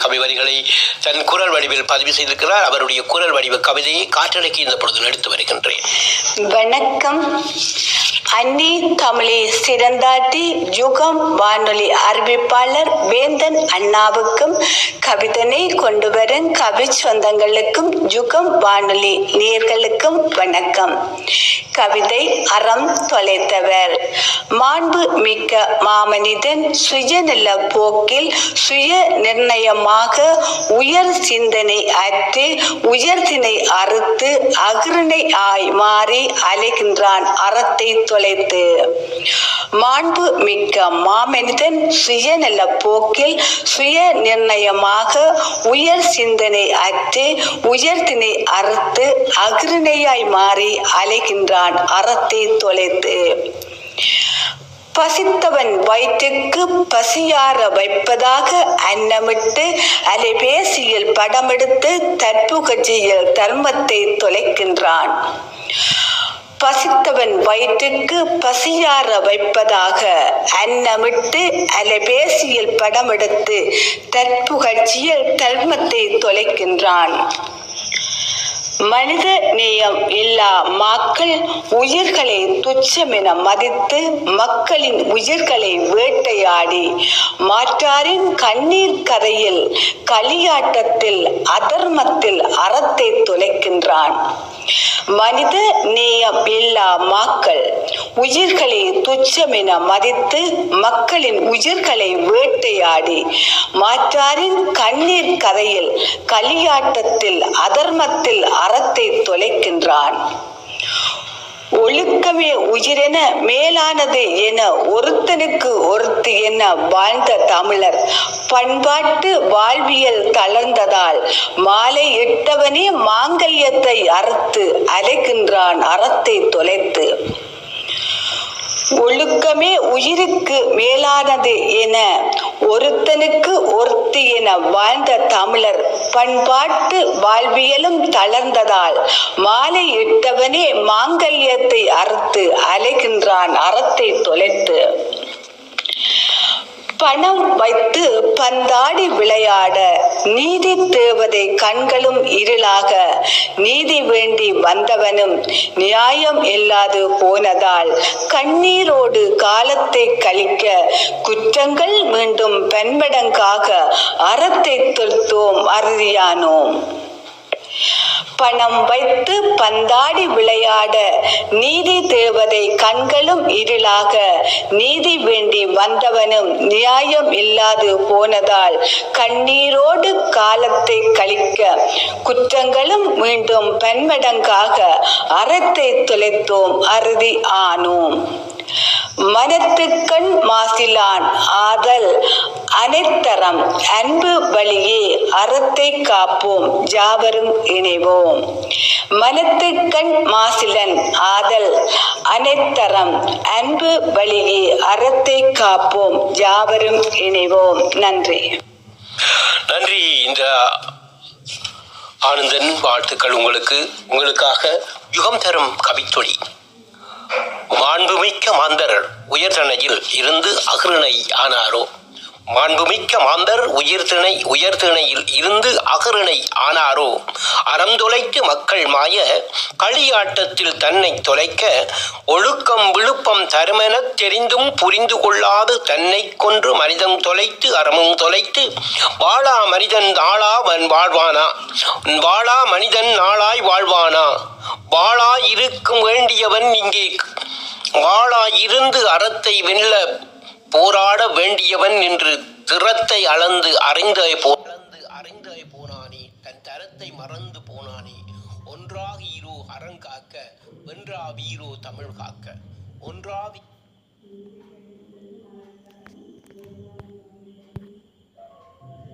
கவிவரிகளை தன் குரல் வடிவில் பதிவு செய்திருக்கிறார். அவருடைய குரல் வடிவ கவிதையை காற்றலைக்கு இந்த பொழுது எடுத்து வருகின்றேன். வணக்கம். அன்னி தமிழை சிறந்தாட்டி யுகம் வானொலி அறிவிப்பாளர் வேந்தன் அண்ணாவுக்கும் கவிதனை கொண்டு வரும் கவி சொந்தங்களுக்கும் யுகம் வானொலி நேயர்களுக்கும் வணக்கம். கவிதை அறம் தொலைத்தவர். மாண்பு மிக்க மாமனிதன் சுயநல போக்கில் சுய நிர்ணயமாக உயர் சிந்தனை அற்று உயர்த்தினை அறுத்து அகிருணை ஆய் மாறி அலைகின்றான் அறத்தை தொலைத்து. மாண்பு மிக்க மாமனிதன் சுயநல போக்கில் சுய நிர்ணயமாக உயர் சிந்தனை அற்று உயர்த்தினை அறுத்து அகிருணையாய் மாறி அலைகின்றான் அறத்தை தொலைத்து. பசித்தவன் வயிற்றுக்கு பசியார வைப்பதாக அன்னமிட்டு அலைபேசியில் படமெடுத்து தற்புகழ்ச்சியில் தர்மத்தை தொலைக்கின்றான். பசித்தவன் வயிற்றுக்கு பசியார வைப்பதாக அன்னமிட்டு அலைபேசியில் படமெடுத்து தற்புகழ்ச்சியில் தர்மத்தை தொலைக்கின்றான். மனித நேயம் இல்லா மக்கள் உயிர்களை துச்சமென மதித்து மக்களின் உயிர்களை வேட்டையாடி மாற்றாரின் கண்ணீர் கரையில் களியாட்டத்தில் அதர்மத்தில் அறத்தை தொலைக்கின்றான். மனித நேயம் இல்லா மக்கள் உயிர்களை துச்சமென மதித்து மக்களின் உயிர்களை வேட்டையாடி மாற்றாரின் கண்ணீர் கரையில் களியாட்டத்தில் அதர்மத்தில் அறத்தை தொலைக்கின்றான். ஒழுக்கமே உயிரென மேலானது என ஒருத்தனுக்கு ஒருத்தி என வாழ்ந்த தமிழர் பண்பாட்டு வாழ்வியல் தளர்ந்ததால் மாலை இட்டவனே மாங்கல்யத்தை அறுத்து அலைகின்றான் அறத்தை தொலைத்து. ஒழுக்கமே உயிருக்கு மேலானது என ஒருத்தனுக்கு ஒருத்தி என வாழ்ந்த தமிழர் பண்பாட்டு வாழ்வியலும் தளர்ந்ததால் மாலை இட்டவனே மாங்கல்யத்தை அறுத்து அலைகின்றான் அறத்தை தொலைத்து. பணம் வைத்து பந்தாடி விளையாட நீதி தேவதை கண்களும் இருளாக நீதி வேண்டி வந்தவனும் நியாயம் இல்லாது போனதால் கண்ணீரோடு காலத்தை கழிக்க குற்றங்கள் மீண்டும் பன்மடங்காக அறத்தை தொல்த்தோம் அறுதியானோம். பணம் வைத்து பந்தாடி விளையாட நீதி தேவதை கண்களும் இருளாக நீதி வேண்டி வந்தவனும் நியாயம் இல்லாது போனதால் கண்ணீரோடு காலத்தை கழிக்க குற்றங்களும் மீண்டும் பன்மடங்காக அறத்தை தொலைத்தோம் அறுதி ஆனோம். மனத்துக்கண் மாசிலான் ஆதல் அனைத்தரம் அன்பு வழியே அறத்தை காப்போம் யாவரும் இணைவோம். மனத்துக்கண் மாசிலன் ஆதல் அனைத்தரம் அன்பு வழியே அறத்தை காப்போம் யாவரும் இணைவோம். நன்றி. நன்றி. இந்த ஆனந்தன் வாழ்த்துக்கள் உங்களுக்காக யுகம் தரும் கவித்துளி. மாண்புமிக்க மாந்தர் உயர்தனையில் இருந்து அகிருணை ஆனாரோ. மாண்புமிக்க மாந்தர் உயர்திணையில் இருந்து அகிருணை ஆனாரோ. அறம் தொலைத்து மக்கள் மாய களியாட்டத்தில் தன்னை தொலைக்க ஒழுக்கம் விழுப்பம் தருமெனத் தெரிந்தும் புரிந்து கொள்ளாது தன்னை கொன்று மனிதம் தொலைத்து அறமும் தொலைத்து வாழா மனிதன் நாளாவன் வாழ்வானா. வாழா மனிதன் நாளாய் வாழ்வானா. வாழா இருக்கும் வேண்டியவன் இங்கே வாழாயிருந்து அறத்தை வெல்ல போராட வேண்டியவன் என்று திறத்தை அளந்து அறிந்த போனானே தன் தரத்தை மறந்து போனானே. ஒன்றாகீரோ அறங்காக்க வென்றா வீரோ தமிழ் காக்க. ஒன்றாவி